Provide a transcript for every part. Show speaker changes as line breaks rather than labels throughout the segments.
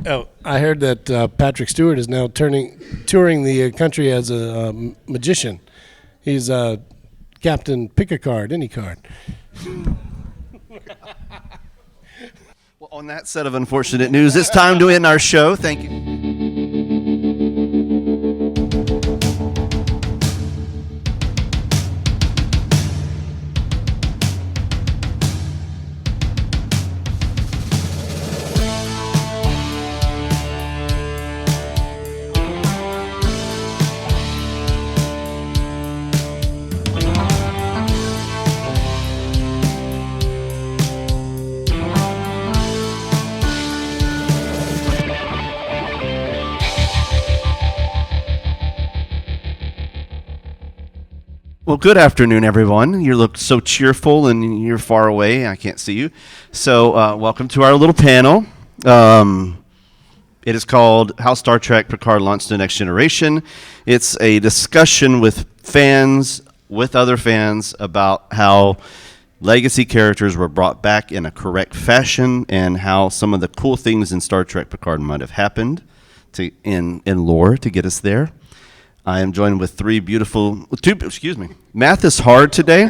Oh, I heard that Patrick Stewart is now touring the country as a magician. He's Captain Pick a Card, any card.
Well, on that set of unfortunate news, it's time to end our show. Thank you. Well, good afternoon, everyone. You look so cheerful and you're far away. I can't see you. So welcome to our little panel. It is called How Star Trek Picard Launched the Next Generation. It's a discussion with other fans, about how legacy characters were brought back in a correct fashion and how some of the cool things in Star Trek Picard might have happened in lore to get us there. I am joined with math is hard today.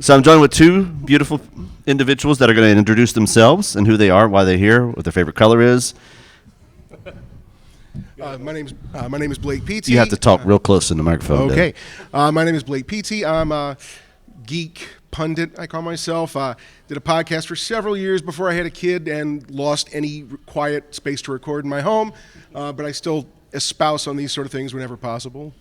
So I'm joined with two beautiful individuals that are going to introduce themselves and who they are, why they're here, what their favorite color is.
My name is Blake Peaty.
You have to talk real close to the microphone.
Okay. My name is Blake Peaty. I'm a geek pundit, I call myself. Did a podcast for several years before I had a kid and lost any quiet space to record in my home, but I still espouse on these sort of things whenever possible.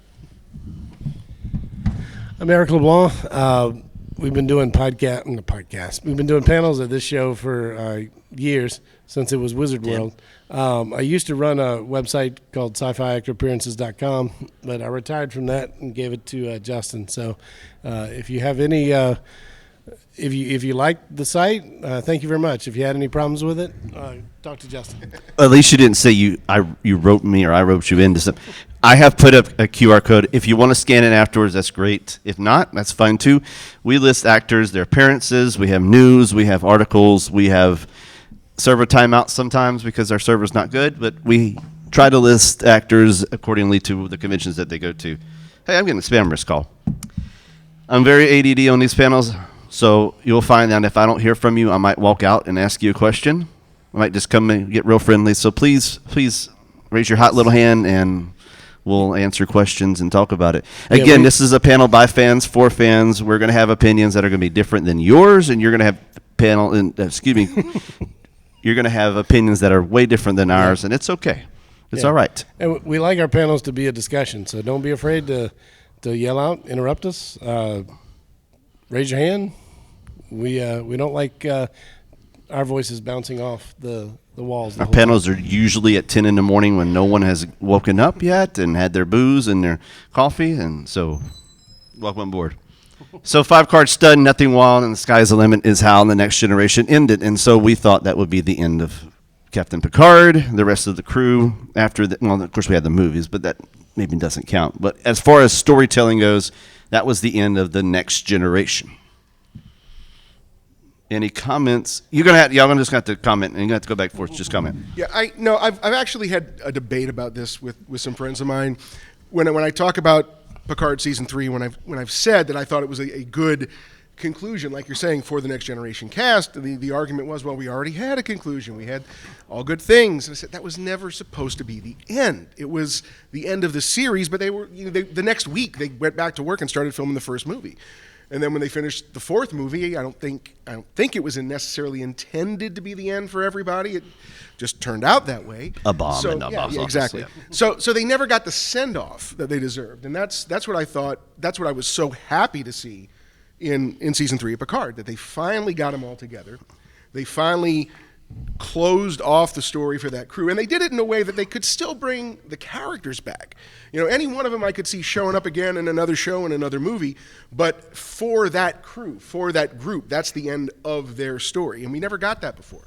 I'm Eric LeBlanc. We've been doing We've been doing panels at this show for years, since it was Wizard World. I used to run a website called sci-fi-actorappearances.com, but I retired from that and gave it to Justin. So if you have any, if you like the site, thank you very much. If you had any problems with it, talk to Justin.
At least you didn't say you wrote me or I wrote you into something. I have put up a QR code. If you want to scan it afterwards, that's great. If not, that's fine too. We list actors, their appearances. We have news. We have articles. We have server timeouts sometimes because our server's not good, but we try to list actors accordingly to the conventions that they go to. Hey, I'm getting a spam risk call. I'm very ADD on these panels, so you'll find that if I don't hear from you, I might walk out and ask you a question. I might just come and get real friendly. So please raise your hot little hand and we'll answer questions and talk about it. Again, this is a panel by fans, for fans. We're going to have opinions that are going to be different than yours, and you're going to have you're going to have opinions that are way different than ours, and it's okay. It's all right.
And we like our panels to be a discussion, so don't be afraid to yell out, interrupt us, raise your hand. We don't like our voices bouncing off the walls.
Our panels are usually at 10 in the morning when no one has woken up yet and had their booze and their coffee, and so welcome on board. So 5-card stud, Nothing Wild, and the Sky's the Limit is how the Next Generation ended, and so we thought that would be the end of Captain Picard, the rest of the crew. After that, well, of course we had the movies, but that maybe doesn't count. But as far as storytelling goes, that was the end of the Next Generation. Any comments? Y'all gonna just have to comment, and you're gonna have to go back and forth. Just comment.
Yeah, I've actually had a debate about this with some friends of mine. When I talk about Picard season 3, when I've said that I thought it was a good conclusion, like you're saying, for the Next Generation cast, the argument was, well, we already had a conclusion. We had all good things. And I said that was never supposed to be the end. It was the end of the series, but the next week they went back to work and started filming the first movie. And then when they finished the fourth movie, I don't think it was necessarily intended to be the end for everybody. It just turned out that way.
A bomb in a box office,
exactly.
Yeah.
So they never got the send off that they deserved, and that's what I thought. That's what I was so happy to see in season 3 of Picard, that they finally got them all together. They finally closed off the story for that crew, and they did it in a way that they could still bring the characters back. You know, any one of them I could see showing up again in another show, in another movie, but for that crew, for that group, that's the end of their story, and we never got that before.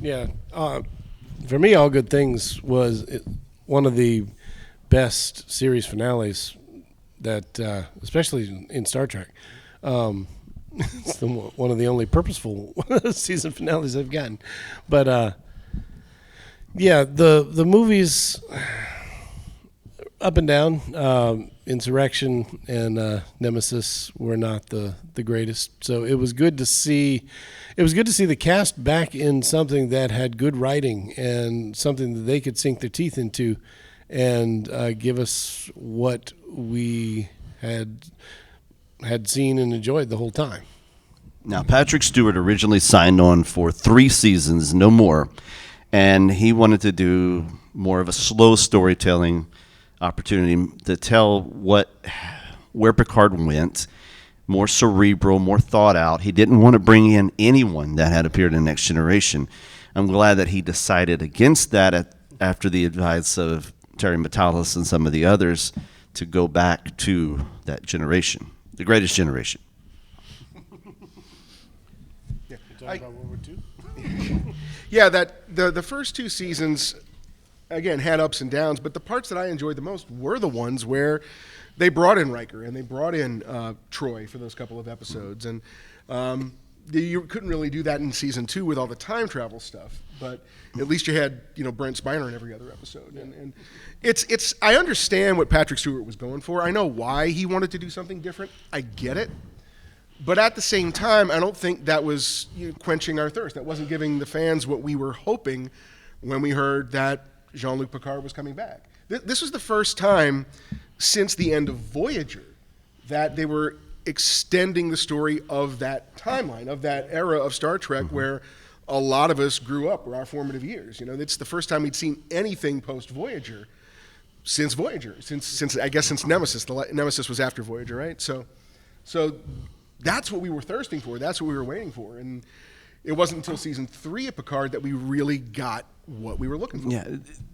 Yeah. For me, All Good Things was one of the best series finales that, especially in Star Trek. It's one of the only purposeful season finales I've gotten. But yeah, the movies up and down. Insurrection and Nemesis were not the greatest. So it was good to see. It was good to see the cast back in something that had good writing and something that they could sink their teeth into, and give us what we had seen and enjoyed the whole time.
Now, Patrick Stewart originally signed on for 3 seasons, no more, and he wanted to do more of a slow storytelling opportunity to tell where Picard went, more cerebral, more thought out. He didn't want to bring in anyone that had appeared in Next Generation. I'm glad that he decided against that after the advice of Terry Matalas and some of the others to go back to that generation, the greatest generation.
Yeah, that the first 2 seasons, again, had ups and downs, but the parts that I enjoyed the most were the ones where they brought in Riker and they brought in Troy for those couple of episodes, and you couldn't really do that in season 2 with all the time travel stuff. But at least you had Brent Spiner in every other episode, and it's I understand what Patrick Stewart was going for. I know why he wanted to do something different. I get it. But at the same time, I don't think that was quenching our thirst. That wasn't giving the fans what we were hoping when we heard that Jean-Luc Picard was coming back. This was the first time since the end of Voyager that they were extending the story of that timeline, of that era of Star Trek where a lot of us grew up, or our formative years. It's the first time we'd seen anything post-Voyager since Voyager, since Nemesis. Nemesis was after Voyager, right? So that's what we were thirsting for. That's what we were waiting for. And it wasn't until season 3 of Picard that we really got what we were looking for.
Yeah,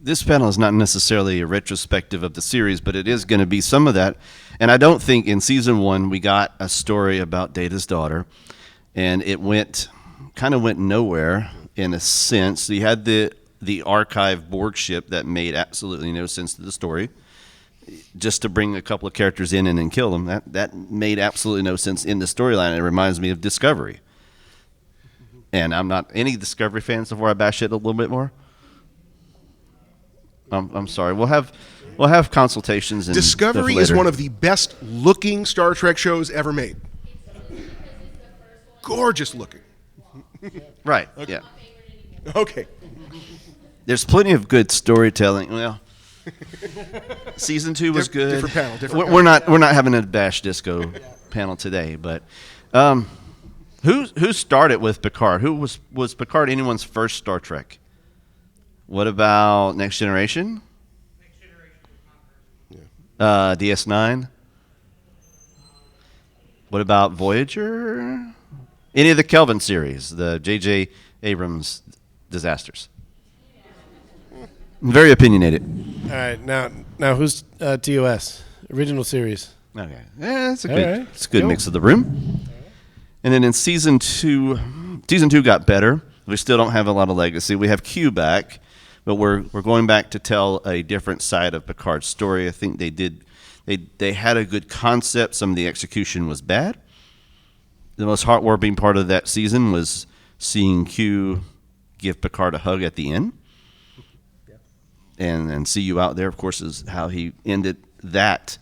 this panel is not necessarily a retrospective of the series, but it is going to be some of that. And I don't think in season 1 we got a story about Data's daughter, and it kind of went nowhere in a sense. You had the archive Borg ship that made absolutely no sense to the story. Just to bring a couple of characters in and then kill them, that made absolutely no sense in the storyline. It reminds me of Discovery. And I'm not any Discovery fans before I bash it a little bit more. I'm sorry. We'll have consultations. And
Discovery is one of the best looking Star Trek shows ever made. Gorgeous looking.
Right.
Okay.
Yeah.
Okay.
There's plenty of good storytelling. Well, season 2 was good.
Different panel.
We're not having a bash disco panel today, but who started with Picard? Who was Picard anyone's first Star Trek? What about Next Generation?
Next Generation was not first.
DS9. What about Voyager? Any of the Kelvin series, the J.J. Abrams disasters? Very opinionated.
All right, now who's TOS? Original series.
Okay, yeah, it's a good
Cool.
mix of the room. And then in season 2 got better. We still don't have a lot of legacy. We have Q back, but we're going back to tell a different side of Picard's story. I think they had a good concept. Some of the execution was bad. The most heartwarming part of that season was seeing Q give Picard a hug at the end. And see you out there, of course, is how he ended that.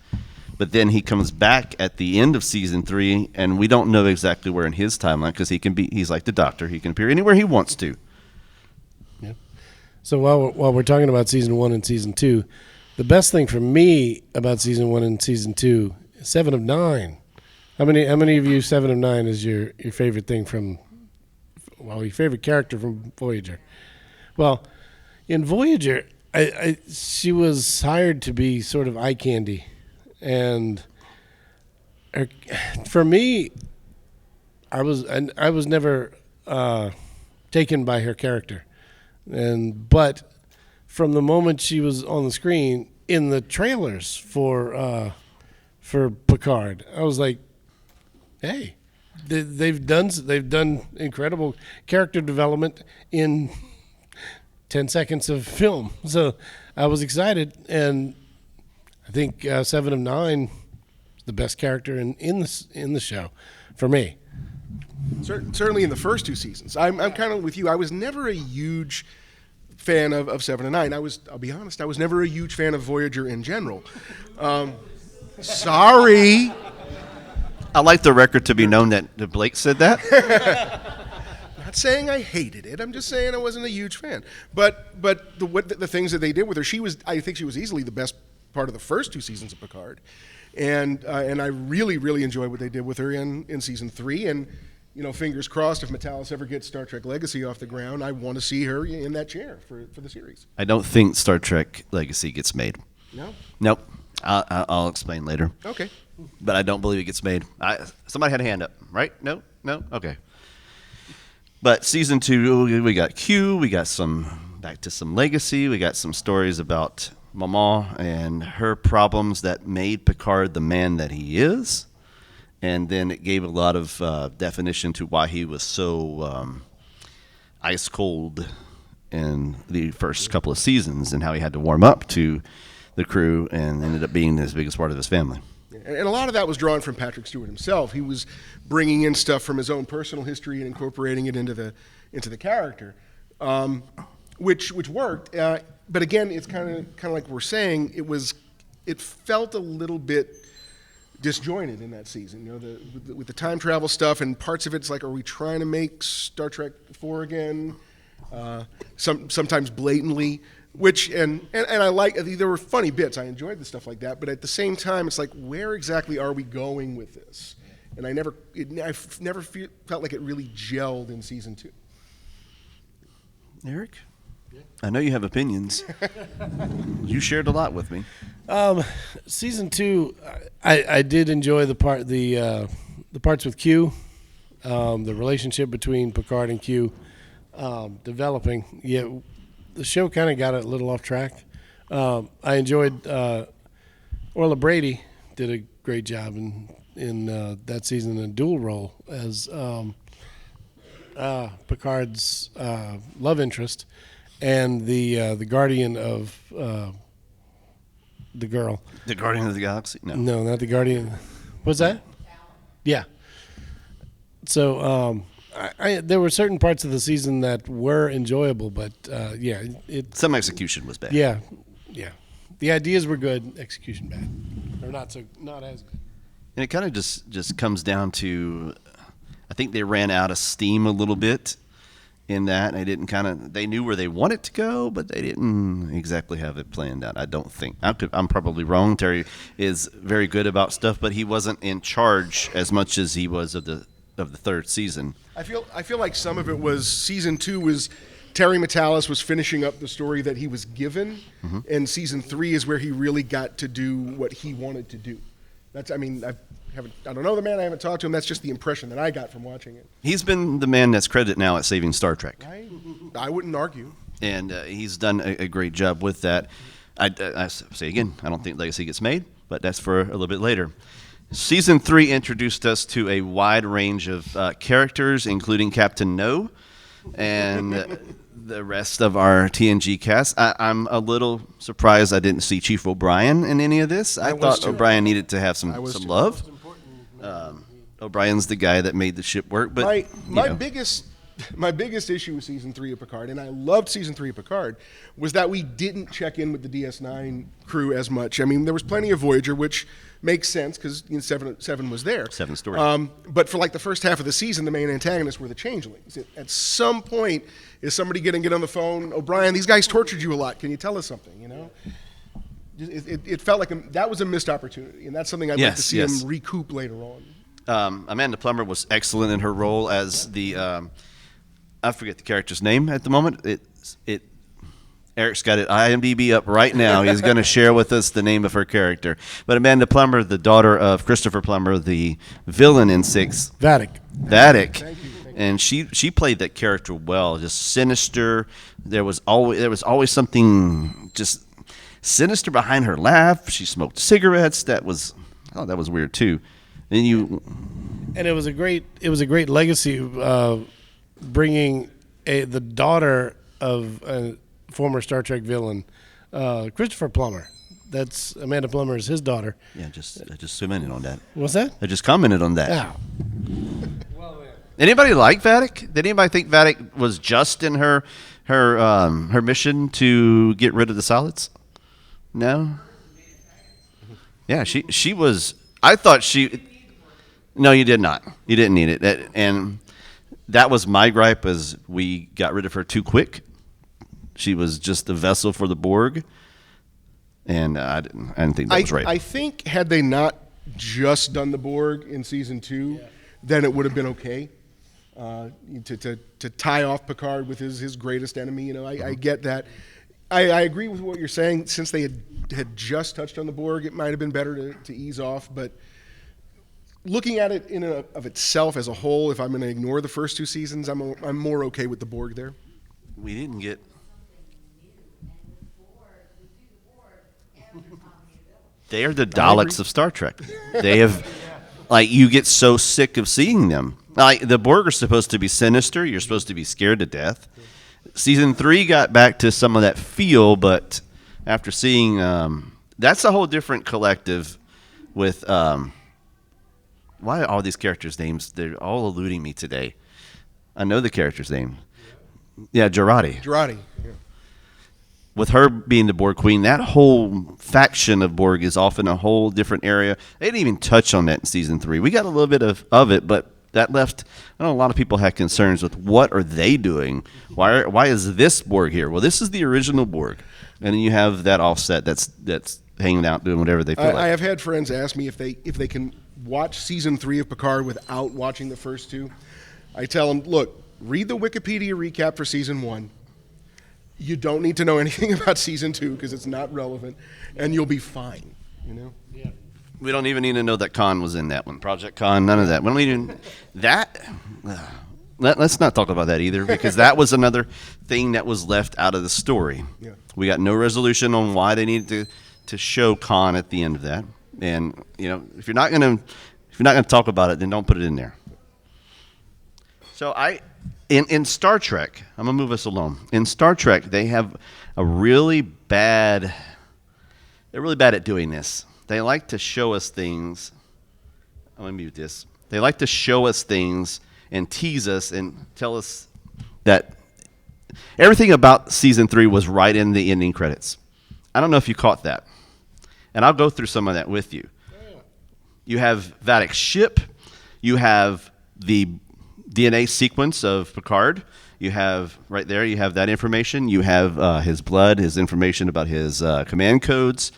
But then he comes back at the end of season 3, and we don't know exactly where in his timeline, because he's like the Doctor. He can appear anywhere he wants to.
Yeah. So while we're talking about season 1 and season 2, the best thing for me about season 1 and season 2 is 7 of 9. How many of you 7 of 9 is your favorite thing from, your favorite character from Voyager? Well, in Voyager, she was hired to be sort of eye candy, and for me, I was never taken by her character, but from the moment she was on the screen in the trailers for Picard, I was like, hey, they've done incredible character development in 10 seconds of film. So I was excited, and I think 7 of 9 is the best character in the show for me.
Certainly in the first 2 seasons. I'm kind of with you. I was never a huge fan of 7 and 9. I'll be honest, I was never a huge fan of Voyager in general. Sorry.
I like the record to be known that Blake said that.
Not saying I hated it. I'm just saying I wasn't a huge fan. But the things that they did with her, I think she was easily the best part of the first 2 seasons of Picard, and I really enjoyed what they did with her in season 3. And fingers crossed, if Metalis ever gets Star Trek Legacy off the ground, I want to see her in that chair for the series.
I don't think Star Trek Legacy gets made.
No.
Nope. I'll explain later.
Okay.
But I don't believe it gets made. Somebody had a hand up, right? No? Okay. But season 2, we got Q, we got back to some Legacy, we got some stories about Mama and her problems that made Picard the man that he is. And then it gave a lot of definition to why he was so ice cold in the first couple of seasons and how he had to warm up to the crew and ended up being his biggest part of his family.
And a lot of that was drawn from Patrick Stewart himself. He was bringing in stuff from his own personal history and incorporating it into the character, which worked. But again, it's kind of like we're saying. It felt a little bit disjointed in that season. With the time travel stuff and parts of it's like, are we trying to make Star Trek 4 again? Sometimes blatantly. And I there were funny bits. I enjoyed the stuff like that, but at the same time, it's like, where exactly are we going with this? And I never felt like it really gelled in season 2.
Eric, I know you have opinions. You shared a lot with me.
Season 2, I did enjoy the parts with Q, the relationship between Picard and Q, developing. Yeah. The show kind of got a little off track. I enjoyed Orla Brady did a great job in that season in a dual role as Picard's love interest and the guardian of the girl.
The Guardian of the Galaxy?
No, not the guardian. What's that? Yeah. So there were certain parts of the season that were enjoyable, but
some execution was bad.
Yeah. The ideas were good, execution bad, or not as good.
And it kind of just comes down to, I think they ran out of steam a little bit in that. They knew where they wanted to go, but they didn't exactly have it planned out. I don't think. I'm probably wrong. Terry is very good about stuff, but he wasn't in charge as much as he was of the third season.
I feel like some of it was season 2 was Terry Metalis was finishing up the story that he was given, and season 3 is where he really got to do what he wanted to do. I don't know the man. I haven't talked to him. That's just the impression that I got from watching it.
He's been the man that's credited now at saving Star Trek.
I wouldn't argue.
And he's done a great job with that. I say again, I don't think Legacy gets made, but that's for a little bit later. Season 3 introduced us to a wide range of characters, including Captain No and the rest of our TNG cast. I'm a little surprised I didn't see Chief O'Brien in any of this. I thought O'Brien needed to have some love. O'Brien's the guy that made the ship work. But
my biggest issue with season 3 of Picard, and I loved season 3 of Picard, was that we didn't check in with the DS9 crew as much. I mean, there was plenty of Voyager, which makes sense because Seven was there.
Seven story.
But for like the first half of the season, the main antagonists were the changelings. At some point, is somebody going to get on the phone? O'Brien, these guys tortured you a lot. Can you tell us something? It felt like that was a missed opportunity, and that's something I'd like to see him recoup later on.
Amanda Plummer was excellent in her role as the I forget the character's name at the moment. Eric's got it IMDb up right now. He's going to share with us the name of her character. But Amanda Plummer, the daughter of Christopher Plummer, the villain in 6.
Vadic.
Thank you.
And she played that character well, just sinister. There was always something just sinister behind her laugh. She smoked cigarettes. That was weird too. And
it was a great legacy bringing the daughter of a former Star Trek villain, Christopher Plummer. That's Amanda Plummer is his daughter.
Yeah, I just commented on that.
What's that?
I just commented on that.
Yeah.
Anybody like Vatic? Did anybody think Vatic was just in her mission to get rid of the solids? No. Yeah, she was. I thought she. No, you did not. You didn't need it, and that was my gripe. As we got rid of her too quick. She was just a vessel for the Borg, and I didn't think that was right.
I think had they not just done the Borg in season 2, then it would have been okay. To tie off Picard with his greatest enemy, I get that. I agree with what you're saying. Since they had just touched on the Borg, it might have been better to ease off. But looking at it in of itself as a whole, if I'm going to ignore the first 2 seasons, I'm more okay with the Borg there.
We didn't get. They are the Daleks of Star Trek. They have, you get so sick of seeing them. The Borg are supposed to be sinister. You're supposed to be scared to death. Season 3 got back to some of that feel, but after seeing, that's a whole different collective with, why are all these characters' names, they're all eluding me today. I know the character's name. Yeah, Jurati.
Jurati, yeah.
With her being the Borg Queen, that whole faction of Borg is off in a whole different area. They didn't even touch on that in season 3. We got a little bit of it, but that left. I know a lot of people had concerns with what are they doing? Why is this Borg here? Well, this is the original Borg, and then you have that offset that's hanging out doing whatever they feel like.
I have had friends ask me if they can watch season 3 of Picard without watching the first 2. I tell them, look, read the Wikipedia recap for season 1. You don't need to know anything about season 2 because it's not relevant, and you'll be fine.
Yeah.
We don't even need to know that Khan was in that one. Project Khan, none of that. We don't even that. Let's not talk about that either, because that was another thing that was left out of the story.
Yeah.
We got no resolution on why they needed to show Khan at the end of that. And if you're not gonna talk about it, then don't put it in there. So In Star Trek, I'm going to move us along. In Star Trek, they have they're really bad at doing this. They like to show us things. I'm going to mute this. They like to show us things and tease us and tell us that everything about season 3 was right in the ending credits. I don't know if you caught that. And I'll go through some of that with you. You have Vatic's ship. You have the DNA sequence of Picard. You have right there. You have that information. You have his blood, his information about his command codes.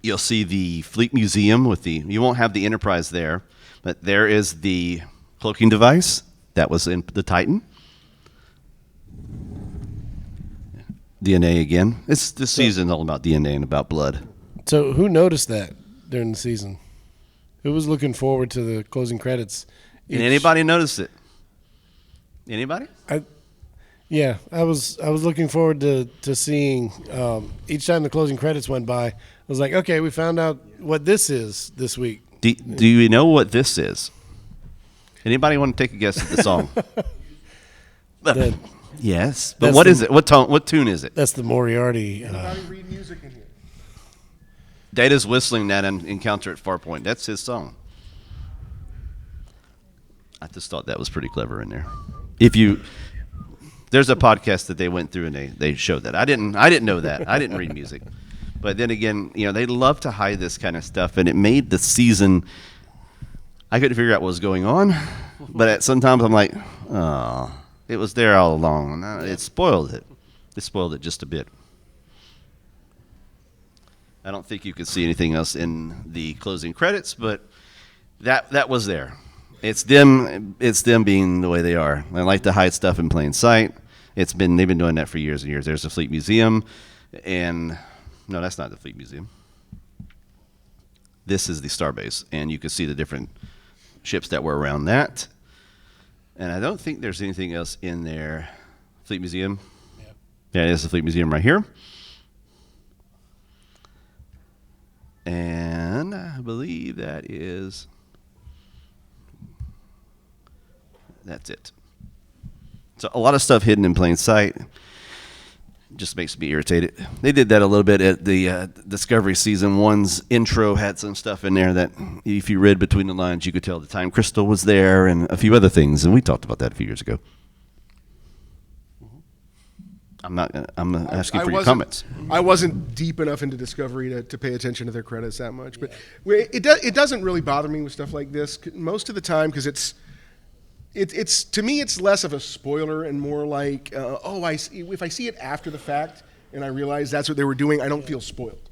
You'll see the Fleet Museum with you won't have the Enterprise there, but there is the cloaking device that was in the Titan. DNA again. This season all about DNA and about blood.
So who noticed that during the season? Who was looking forward to the closing credits?
Did anybody notice it? Anybody?
I was looking forward to seeing each time the closing credits went by. I was like, okay, we found out what this is this week.
Do you know what this is? Anybody want to take a guess at the song? Yes, but what is it? What tune is it?
That's the Moriarty.
Anybody read music in here?
Data's whistling that Encounter at Farpoint. That's his song. I just thought that was pretty clever in there. There's a podcast that they went through and they showed that. I didn't know that. I didn't read music. But then again, they love to hide this kind of stuff, and it made the season. I couldn't figure out what was going on, but sometimes I'm like, oh, it was there all along. It spoiled it. It spoiled it just a bit. I don't think you could see anything else in the closing credits, but that was there. It's them being the way they are. They like to hide stuff in plain sight. They've been doing that for years and years. There's the Fleet Museum, and no, that's not the Fleet Museum. This is the Starbase, and you can see the different ships that were around that. And I don't think there's anything else in there. Fleet Museum. Yeah, there's the Fleet Museum right here. And I believe that's it. So a lot of stuff hidden in plain sight. just makes me irritated. They did that a little bit at the Discovery Season 1's intro, had some stuff in there that if you read between the lines, you could tell the time crystal was there and a few other things, and we talked about that a few years ago. I'm asking for your comments.
I wasn't deep enough into Discovery to pay attention to their credits that much, but it doesn't really bother me with stuff like this most of the time because it's to me it's less of a spoiler and more like if I see it after the fact and I realize that's what they were doing, I don't feel spoiled,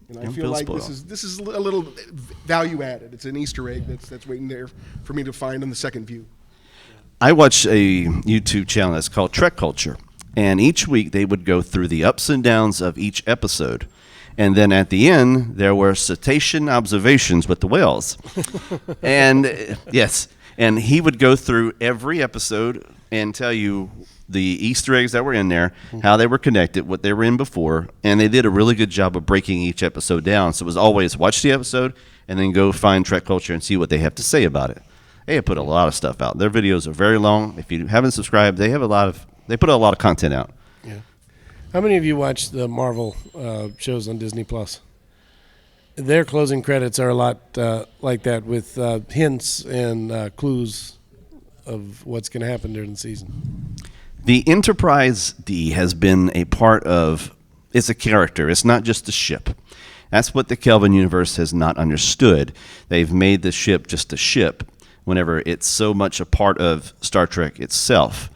and I feel like
spoiled.
this is a little value added. It's an Easter egg that's waiting there for me to find on the second view.
I watch a YouTube channel that's called Trek Culture. And each week they would go through the ups and downs of each episode. And then at the end, there were cetacean observations with the whales. And yes, and he would go through every episode and tell you the Easter eggs that were in there, how they were connected, what they were in before. And they did a really good job of breaking each episode down. So it was always watch the episode and then go find Trek Culture and see what they have to say about it. They have put a lot of stuff out. Their videos are very long. If you haven't subscribed, they put a lot of content out.
Yeah. How many of you watch the Marvel shows on Disney Plus? Their closing credits are a lot like that, with hints and clues of what's going to happen during the season.
The Enterprise D has been a part of. It's a character. It's not just a ship. That's what the Kelvin universe has not understood. They've made the ship just a ship whenever it's so much a part of Star Trek itself.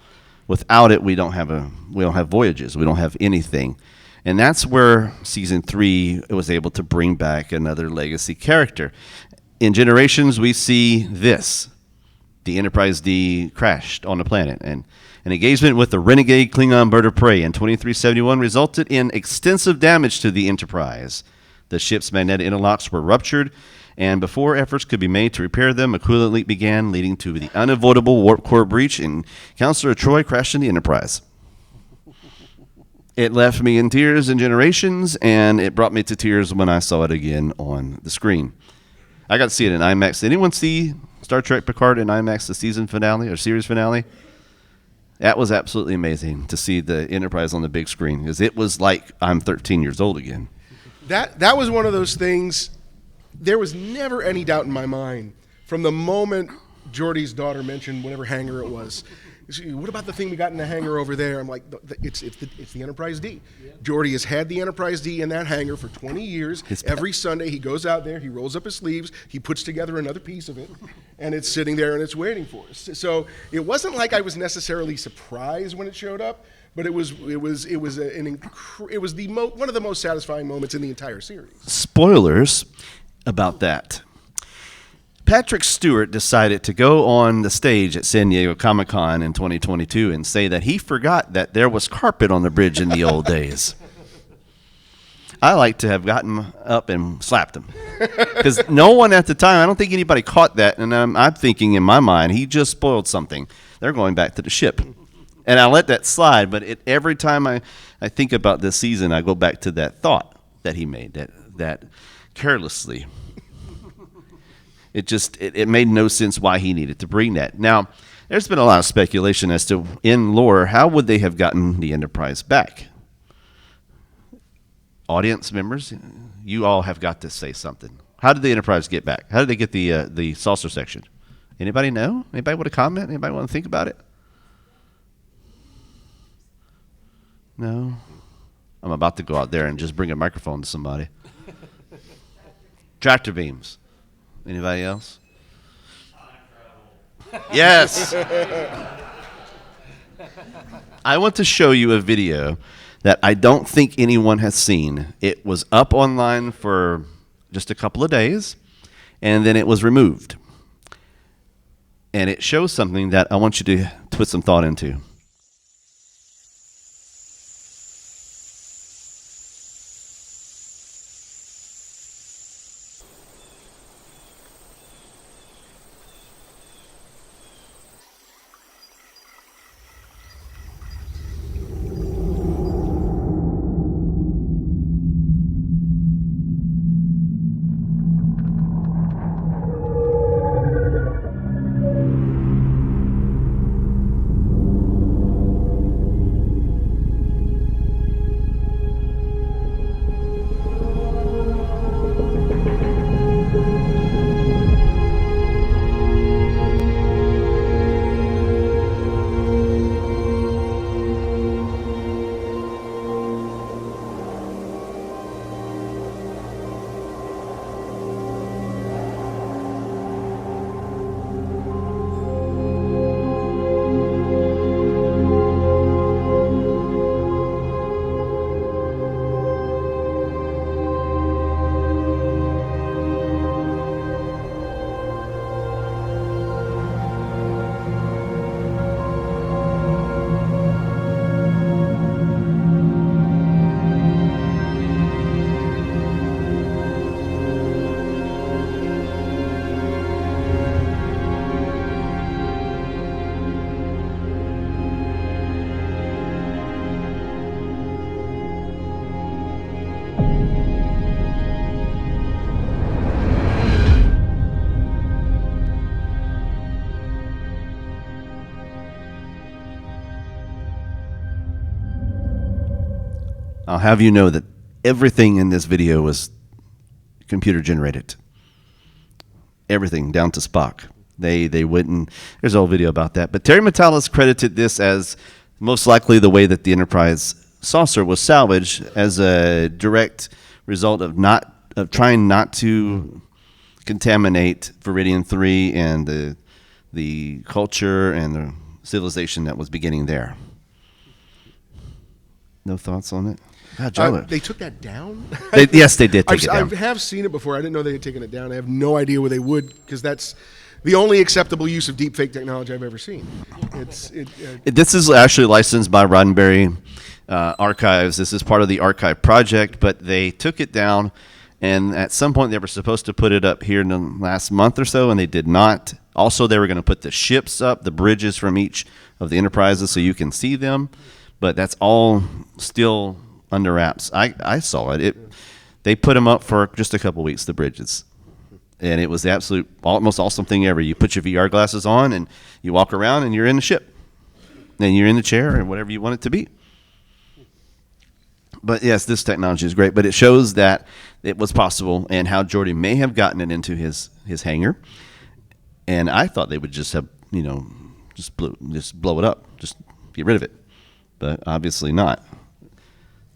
Without it, we don't have voyages. We don't have anything. And that's where Season 3 was able to bring back another legacy character. In Generations, we see this. The Enterprise D crashed on the planet. And an engagement with the renegade Klingon bird of prey in 2371 resulted in extensive damage to the Enterprise. The ship's magnetic interlocks were ruptured, and before efforts could be made to repair them, a coolant leak began, leading to the unavoidable warp core breach, and Counselor Troy crashed in the Enterprise. It left me in tears in Generations, and it brought me to tears when I saw it again on the screen. I got to see it in IMAX. Did anyone see Star Trek Picard in IMAX, the season finale or series finale? That was absolutely amazing to see the Enterprise on the big screen, because it was like I'm 13 years old again.
That was one of those things. There was never any doubt in my mind from the moment Geordi's daughter mentioned whatever hangar it was. What about the thing we got in the hangar over there? I'm like, it's the Enterprise D. Yeah. Geordi has had the Enterprise D in that hangar for 20 years. Every Sunday he goes out there, he rolls up his sleeves, he puts together another piece of it, and it's sitting there and it's waiting for us. So it wasn't like I was necessarily surprised when it showed up, but it was one of the most satisfying moments in the entire series.
Spoilers about that. Patrick Stewart decided to go on the stage at San Diego Comic-Con in 2022 and say that he forgot that there was carpet on the bridge in the old days. I like to have gotten up and slapped him, because no one at the time, I don't think anybody caught that, and I'm thinking in my mind, he just spoiled something. They're going back to the ship. And I let that slide, but every time I think about this season, I go back to that thought that he made, that carelessly. It made no sense why he needed to bring that. Now, there's been a lot of speculation as to, in lore, how would they have gotten the Enterprise back? Audience members, you all have got to say something. How did the Enterprise get back? How did they get the saucer section? Anybody know? Anybody want to comment? Anybody want to think about it? No? I'm about to go out there and just bring a microphone to somebody. Tractor beams. Anybody else? Yes. I want to show you a video that I don't think anyone has seen. It was up online for just a couple of days, and then it was removed. And it shows something that I want you to put some thought into. I'll have you know that everything in this video was computer generated. Everything down to Spock. They wouldn't. There's a whole video about that. But Terry Matalas credited this as most likely the way that the Enterprise saucer was salvaged as a direct result of trying not to contaminate Viridian 3 and the culture and the civilization that was beginning there. No thoughts on it? God,
they took that down?
Yes, they did take it down.
I have seen it before. I didn't know they had taken it down. I have no idea where they would, because that's the only acceptable use of deepfake technology I've ever seen.
This is actually licensed by Roddenberry Archives. This is part of the archive project, but they took it down, and at some point they were supposed to put it up here in the last month or so, and they did not. Also, they were going to put the ships up, the bridges from each of the Enterprises, so you can see them, but that's all still under wraps. I saw it. They put them up for just a couple weeks, the bridges. And it was the absolute most awesome thing ever. You put your VR glasses on and you walk around and you're in the ship. And you're in the chair or whatever you want it to be. But yes, this technology is great. But it shows that it was possible and how Geordi may have gotten it into his hangar. And I thought they would just have, just blow it up. Just get rid of it. But obviously not.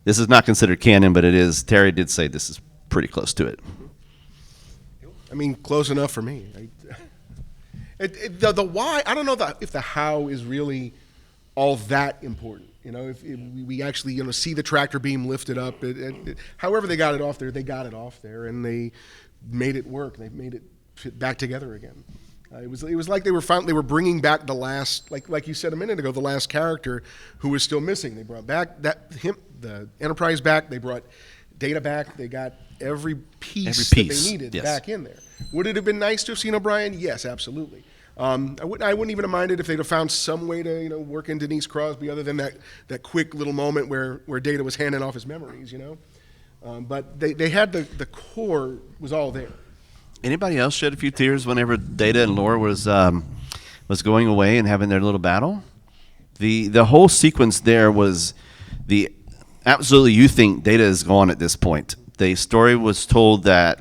This is not considered canon, but it is. Terry did say this is pretty close to it.
I mean, close enough for me. The why, I don't know if the how is really all that important. If we actually see the tractor beam lifted up, however they got it off there, and they made it work. They made it fit back together again. It was like they were bringing back the last, like you said a minute ago, the last character who was still missing. They brought back the Enterprise back. They brought Data back. They got every piece that they needed back in there. Would it have been nice to have seen O'Brien? Yes, absolutely. I wouldn't even have minded if they'd have found some way to work in Denise Crosby other than that quick little moment where Data was handing off his memories. But they had the core was all there.
Anybody else shed a few tears whenever Data and Lore was going away and having their little battle? The whole sequence there was absolutely you think Data is gone at this point. The story was told that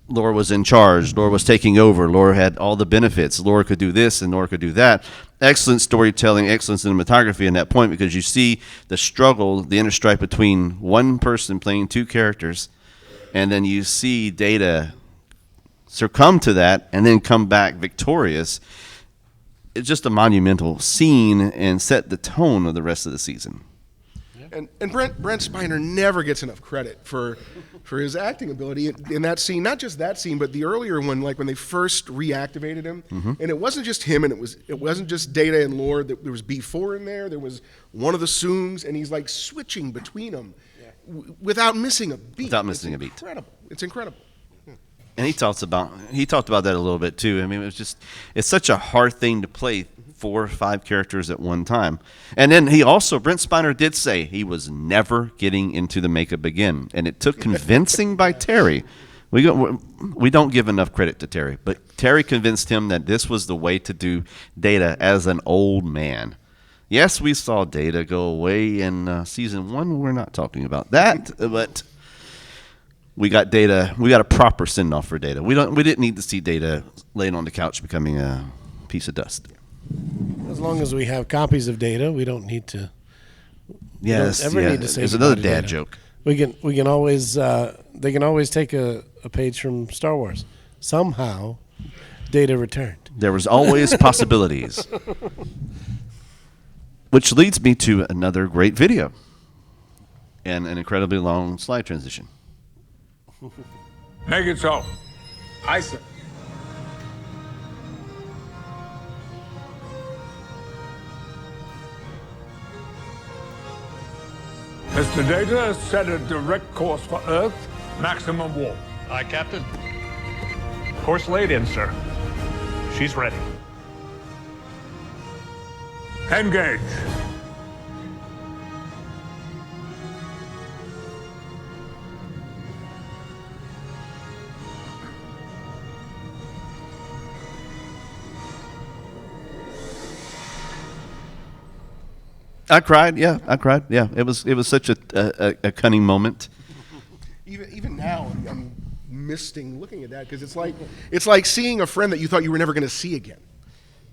Lore was in charge, Lore was taking over, Lore had all the benefits, Lore could do this and Lore could do that. Excellent storytelling, excellent cinematography in that point, because you see the struggle, the interstrike between one person playing two characters, and then you see Data succumb to that and then come back victorious. It's just a monumental scene and set the tone of the rest of the season.
And Brent Spiner never gets enough credit for his acting ability in that scene. Not just that scene, but the earlier one, like when they first reactivated him. Mm-hmm. And it wasn't just him, and it wasn't just Data and Lore. There was B4 in there. There was one of the Sooms, and he's like switching between them without missing a beat. It's incredible.
And he talked about that a little bit too. I mean, it's such a hard thing to play 4 or 5 characters at one time. And then Brent Spiner did say he was never getting into the makeup again, and it took convincing by Terry. We don't give enough credit to Terry, but Terry convinced him that this was the way to do Data as an old man. Yes, we saw Data go away in season 1. We're not talking about that, but we got Data. We got a proper send off for Data. We didn't need to see Data laying on the couch becoming a piece of dust.
As long as we have copies of Data, we don't need to.
Yes,
need to say
there's another
Data.
dad joke.
We can always they can always take a page from Star Wars. Somehow, Data returned.
There was always possibilities. Which leads me to another great video and an incredibly long slide transition.
Make it so.
Aye, sir.
Mr. Data, set a direct course for Earth, maximum warp.
Aye, Captain. Course laid in, sir. She's ready.
Engage.
I cried. Yeah, I cried. Yeah, it was such a cunning moment.
Even now, I'm misting looking at that because it's like seeing a friend that you thought you were never going to see again.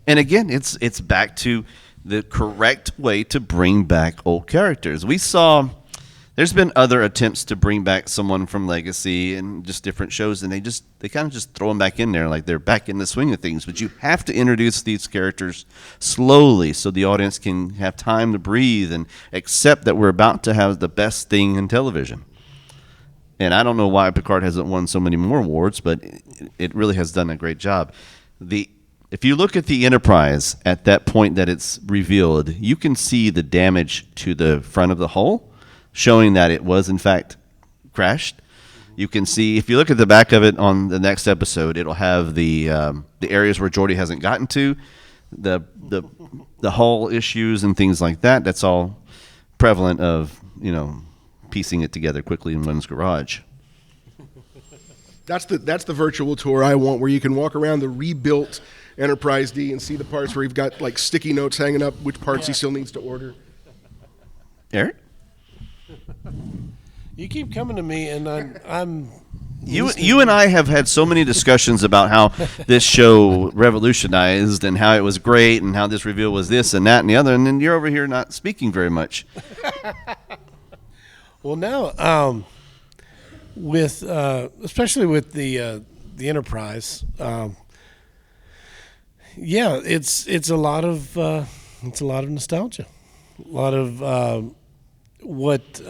And again, it's back to the correct way to bring back old characters. We saw there's been other attempts to bring back someone from Legacy and just different shows, and they kind of just throw them back in there like they're back in the swing of things. But you have to introduce these characters slowly so the audience can have time to breathe and accept that we're about to have the best thing in television. And I don't know why Picard hasn't won so many more awards, but it really has done a great job. If you look at the Enterprise at that point that it's revealed, you can see the damage to the front of the hull, showing that it was in fact crashed. You can see if you look at the back of it on the next episode, it'll have the areas where Geordi hasn't gotten to, the hull issues and things like that. That's all prevalent of piecing it together quickly in one's garage.
That's the virtual tour I want, where you can walk around the rebuilt Enterprise D and see the parts where you've got like sticky notes hanging up, which parts he still needs to order.
Eric?
You keep coming to me, and I'm
You and I have had so many discussions about how this show revolutionized and how it was great and how this reveal was this and that and the other, and then you're over here not speaking very much.
Well, now, with especially with the Enterprise, it's a lot of nostalgia, a lot of what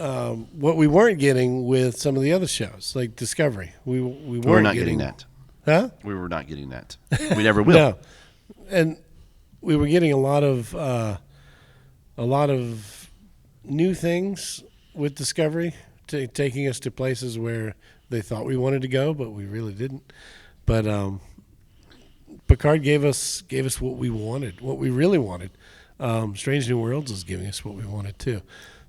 we weren't getting with some of the other shows like Discovery. We
We're not getting that.
Huh?
We were not getting that. We never will.
No, and we were getting a lot of new things with Discovery, taking us to places where they thought we wanted to go, but we really didn't. But Picard gave us what we wanted, what we really wanted. Strange New Worlds is giving us what we wanted too.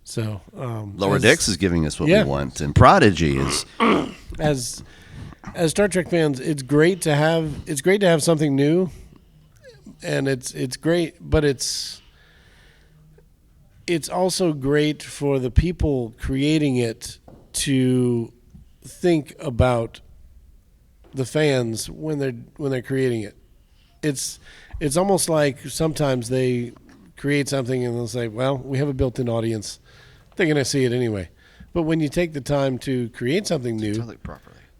So
Lower Decks is giving us what we want, and Prodigy is.
As Star Trek fans, it's great to have something new, and it's great, but it's also great for the people creating it to think about the fans when they're creating it. It's almost like sometimes they create something and they'll say, well, we have a built-in audience. They're going to see it anyway. But when you take the time to create something new,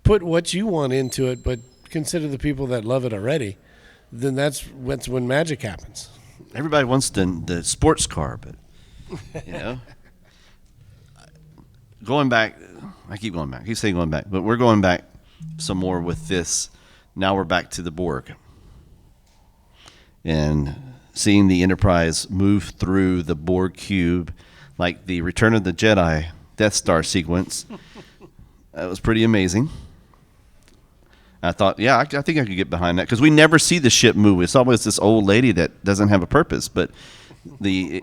put what you want into it, but consider the people that love it already, then that's when magic happens.
Everybody wants the sports car, but going back, I keep saying going back, but we're going back some more with this. Now we're back to the Borg. And seeing the Enterprise move through the Borg cube, like the Return of the Jedi Death Star sequence, that was pretty amazing. I thought, I think I could get behind that, because we never see the ship move. It's always this old lady that doesn't have a purpose. But they've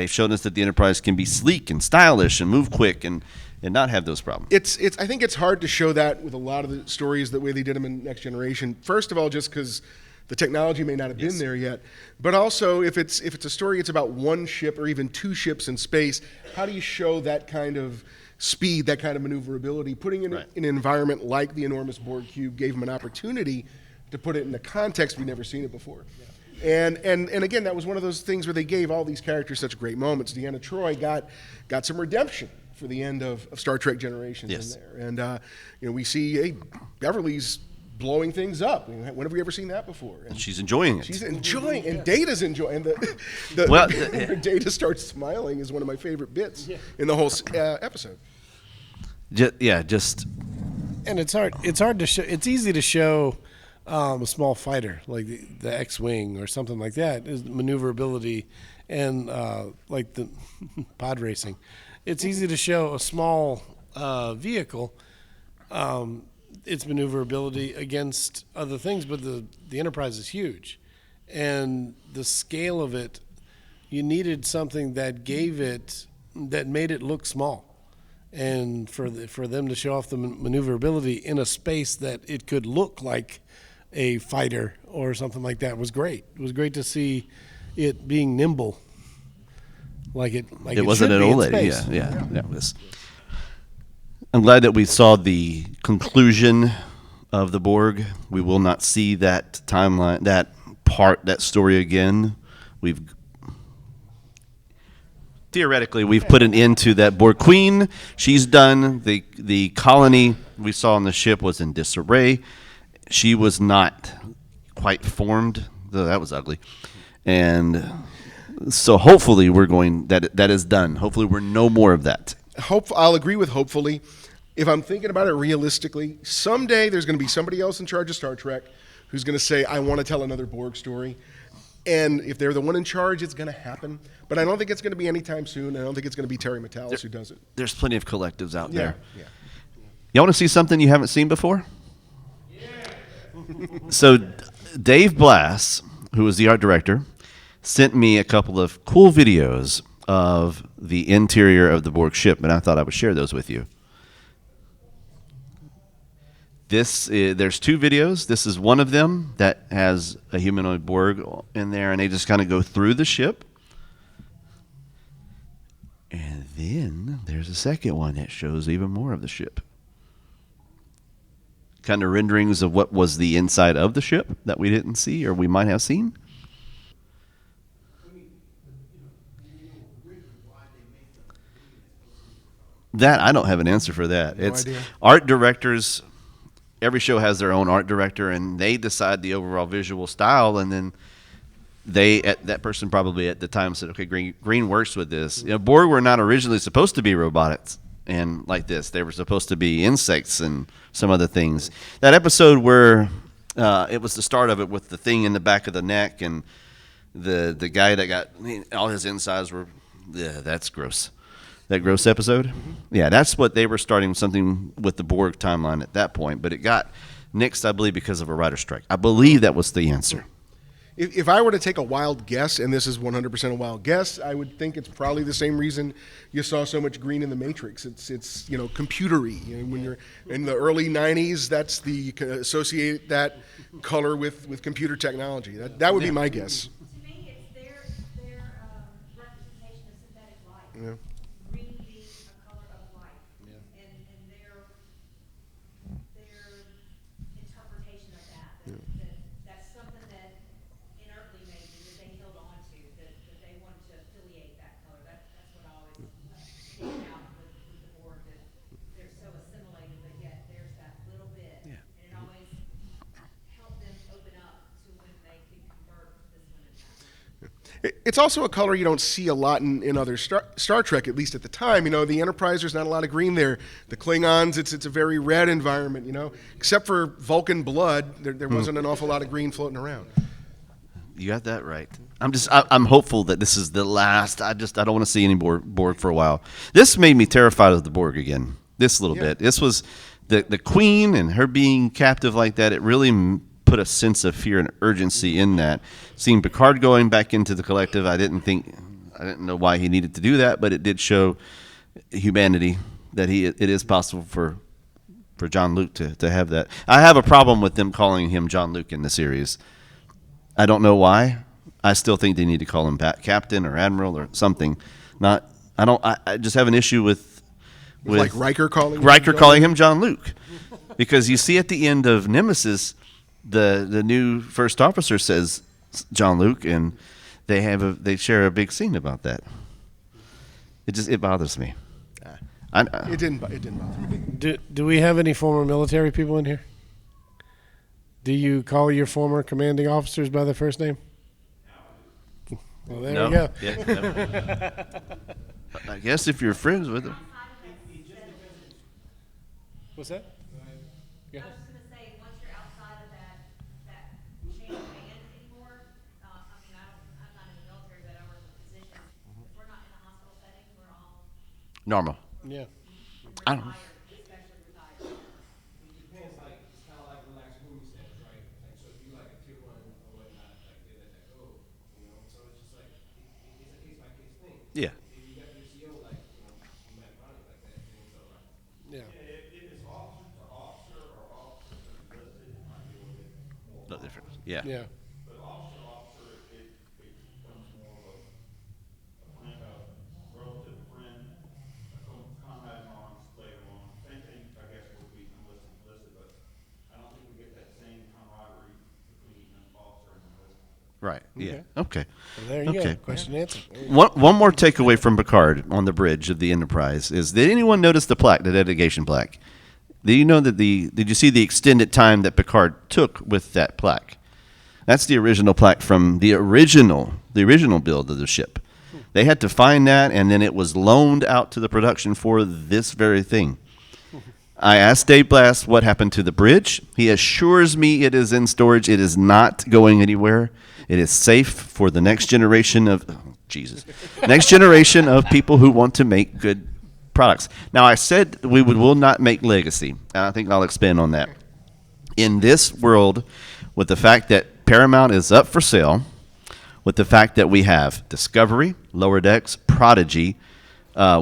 shown us that the Enterprise can be sleek and stylish and move quick and not have those problems.
I think it's hard to show that with a lot of the stories the way they did them in Next Generation. First of all, just because the technology may not have been there yet, but also if it's a story, it's about one ship or even two ships in space. How do you show that kind of speed, that kind of maneuverability? Putting in an environment like the enormous Borg cube gave them an opportunity to put it in a context we've never seen it before. And again, that was one of those things where they gave all these characters such great moments. Deanna Troi got some redemption for the end of Star Trek Generations in there. And we see Beverly's blowing things up. When have we ever seen that before?
And she's enjoying it.
She's enjoying, and Data's enjoying. When Data starts smiling is one of my favorite bits in the whole episode.
And it's hard. It's hard to show. It's easy to show a small fighter like the X-wing or something like that is maneuverability, and like the pod racing. It's easy to show a small vehicle. Its maneuverability against other things, but the Enterprise is huge, and the scale of it, you needed something that made it look small, and for them to show off the maneuverability in a space that it could look like a fighter or something like that was great. It was great to see it being nimble. like it
wasn't
should
an
be
old
in
lady.
space.
Yeah. That was. I'm glad that we saw the conclusion of the Borg. We will not see that timeline, that story again. Theoretically, we've put an end to that Borg queen. She's done. The colony we saw on the ship was in disarray. She was not quite formed, though that was ugly. And so hopefully that is done. Hopefully we're no more of that.
I'll agree with hopefully. If I'm thinking about it realistically, someday there's going to be somebody else in charge of Star Trek who's going to say, I want to tell another Borg story. And if they're the one in charge, it's going to happen. But I don't think it's going to be anytime soon. I don't think it's going to be Terry Matalas who does it.
There's plenty of collectives out there.
Yeah.
Y'all want to see something you haven't seen before? Yeah. So Dave Blass, who was the art director, sent me a couple of cool videos of the interior of the Borg ship, and I thought I would share those with you. There's two videos. This is one of them that has a humanoid Borg in there, and they just kind of go through the ship. And then there's a second one that shows even more of the ship. Kind of renderings of what was the inside of the ship that we didn't see or we might have seen. That, I don't have an answer for that.
No
It's
idea.
Art directors. Every show has their own art director, and they decide the overall visual style, and then that person probably at the time said, okay, Green works with this. Borg were not originally supposed to be robotics and like this. They were supposed to be insects and some other things. That episode where it was the start of it with the thing in the back of the neck and the guy that got all his insides were, that's gross. That gross episode? Yeah, that's what they were starting something with the Borg timeline at that point, but it got nixed, I believe, because of a writer's strike. I believe that was the answer.
If I were to take a wild guess, and this is 100% a wild guess, I would think it's probably the same reason you saw so much green in the Matrix. It's computery. When you're in the early 90s, that's associate that color with computer technology. That would be my guess.
To me, it's their representation of synthetic light.
Yeah.
Green being a color of light. And their interpretation of that. That's something that inertly maybe that they held on to, that they wanted to affiliate that color. That's what I always stand out with the board, that they're so assimilated, but yet there's that little bit. And it always helped them open up to when they could convert this one and that one.
It's also a color you don't see a lot in other Star Trek, at least at the time. The Enterprise, there's not a lot of green there. The Klingons, it's a very red environment. Except for Vulcan blood, there wasn't an awful lot of green floating around.
You got that right. I'm hopeful that this is the last. I don't want to see any Borg for a while. This made me terrified of the Borg again. This little bit. This was the Queen and her being captive like that. It really put a sense of fear and urgency in that. Seeing Picard going back into the collective, I didn't know why he needed to do that, but it did show humanity that it is possible for John Luke to have that. I have a problem with them calling him John Luke in the series. I don't know why. I still think they need to call him Captain or Admiral or something. I just have an issue with
like Riker calling
him John Luke, because you see at the end of Nemesis, the new first officer says John Luke, and they share a big scene about that. It bothers me.
It didn't bother me.
Do we have any former military people in here? Do you call your former commanding officers by their first name? Well, there we go.
Yeah, I guess if you're friends with them.
What's that?
I was just gonna say, once you're outside of that chain of command anymore, I'm not in the military, but I work with physicians. If we're not in a hospital setting, we're all
Normal.
Yeah.
I don't.
retired, especially retired.
It depends, it's kind of like relaxed movie status, right? So if you like a tier one or whatnot, they let that go, So it's just it's a case by case thing.
Yeah.
If you got your CO you might find it like that, then it's all right.
Yeah.
If it's officer to officer or officer to enlisted, it might be a little bit more.
No difference. Yeah.
Yeah.
But officer to officer, it becomes more of a kind of
Right. Yeah. Okay.
Well, there you
Okay.
go. Question answered.
One more takeaway from Picard on the bridge of the Enterprise is: did anyone notice the plaque, the dedication plaque? Do you know that did you see the extended time that Picard took with that plaque? That's the original plaque from the original build of the ship. They had to find that, and then it was loaned out to the production for this very thing. I asked Dave Blass what happened to the bridge. He assures me it is in storage. It is not going anywhere. It is safe for the next generation of next generation of people who want to make good products. Now, I said we will not make legacy, and I think I'll expand on that. In this world, with the fact that Paramount is up for sale, with the fact that we have Discovery, Lower Decks, Prodigy,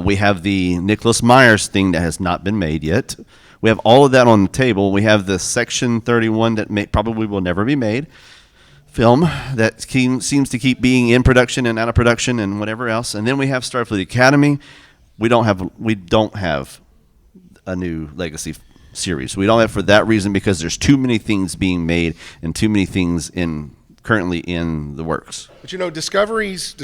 we have the Nicholas Myers thing that has not been made yet. We have all of that on the table. We have the Section 31 that probably will never be made film that seems to keep being in production and out of production and whatever else. And then we have Starfleet Academy. We don't have a new legacy series. We don't have for that reason because there's too many things being made and too many things currently in the works.
But you know, Discovery's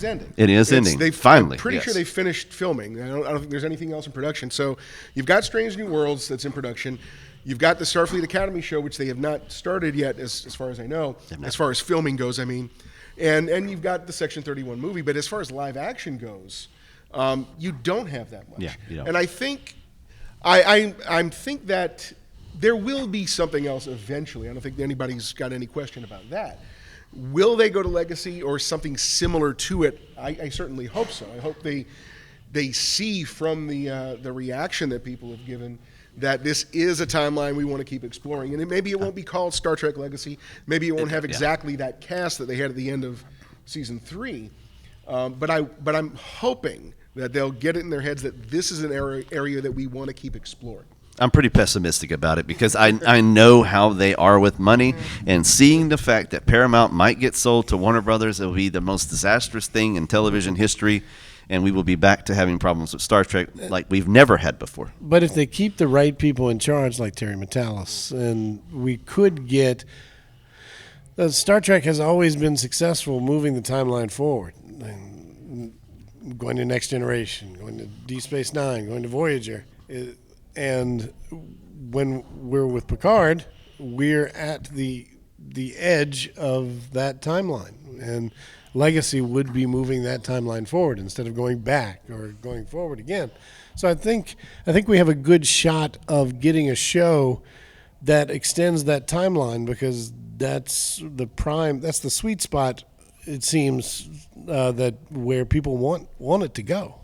ending.
It is ending. Finally,
I'm pretty sure they finished filming. I don't think there's anything else in production. So you've got Strange New Worlds that's in production. You've got the Starfleet Academy show, which they have not started yet, as far as I know, as far as filming goes, I mean. And you've got the Section 31 movie. But as far as live action goes, you don't have that much.
Yeah, you don't.
And I think I think that there will be something else eventually. I don't think anybody's got any question about that. Will they go to legacy or something similar to it? I certainly hope so. I hope they see from the reaction that people have given that this is a timeline we want to keep exploring. And maybe it won't be called Star Trek Legacy. Maybe it won't have exactly that cast that they had at the end of season 3. But I'm hoping that they'll get it in their heads that this is an area that we want to keep exploring.
I'm pretty pessimistic about it because I know how they are with money, and seeing the fact that Paramount might get sold to Warner Brothers, it will be the most disastrous thing in television history, and we will be back to having problems with Star Trek like we've never had before.
But if they keep the right people in charge, like Terry Matalas, and we could get Star Trek has always been successful moving the timeline forward, going to Next Generation, going to Deep Space Nine, going to Voyager. And when we're with Picard, we're at the edge of that timeline. And Legacy would be moving that timeline forward instead of going back or going forward again. So I think we have a good shot of getting a show that extends that timeline because that's the sweet spot, it seems, that where people want it to go.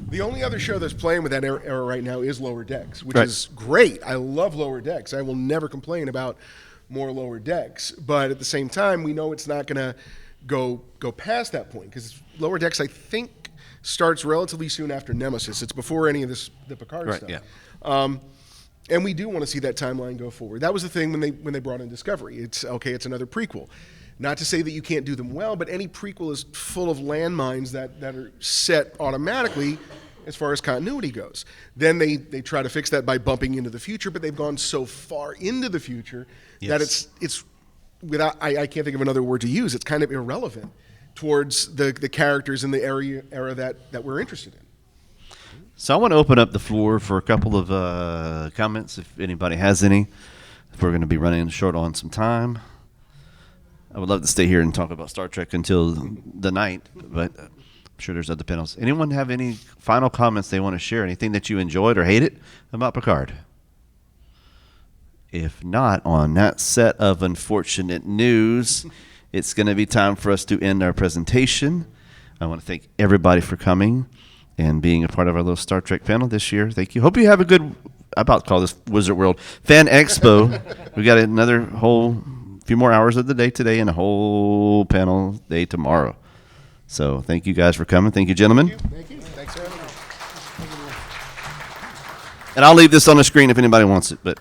The only other show that's playing with that era right now is Lower Decks, which is great. I love Lower Decks. I will never complain about more Lower Decks. But at the same time, we know it's not going to go past that point because Lower Decks, I think, starts relatively soon after Nemesis. It's before any of the Picard stuff. Yeah. And we do want to see that timeline go forward. That was the thing when they brought in Discovery. It's another prequel. Not to say that you can't do them well, but any prequel is full of landmines that are set automatically as far as continuity goes. Then they try to fix that by bumping into the future, but they've gone so far into the future that it's without I can't think of another word to use. It's kind of irrelevant towards the characters in the era that we're interested in.
So I want to open up the floor for a couple of comments, if anybody has any. If we're going to be running short on some time. I would love to stay here and talk about Star Trek until the night, but I'm sure there's other panels. Anyone have any final comments they want to share? Anything that you enjoyed or hated about Picard? If not, on that set of unfortunate news, it's going to be time for us to end our presentation. I want to thank everybody for coming and being a part of our little Star Trek panel this year. Thank you. Hope you have a good, I'm about to call this Wizard World, Fan Expo. We got another whole few more hours of the day today and a whole panel day tomorrow. So thank you guys for coming. Thank you, gentlemen.
Thank you. Thanks for having me.
And I'll leave this on the screen if anybody wants it, but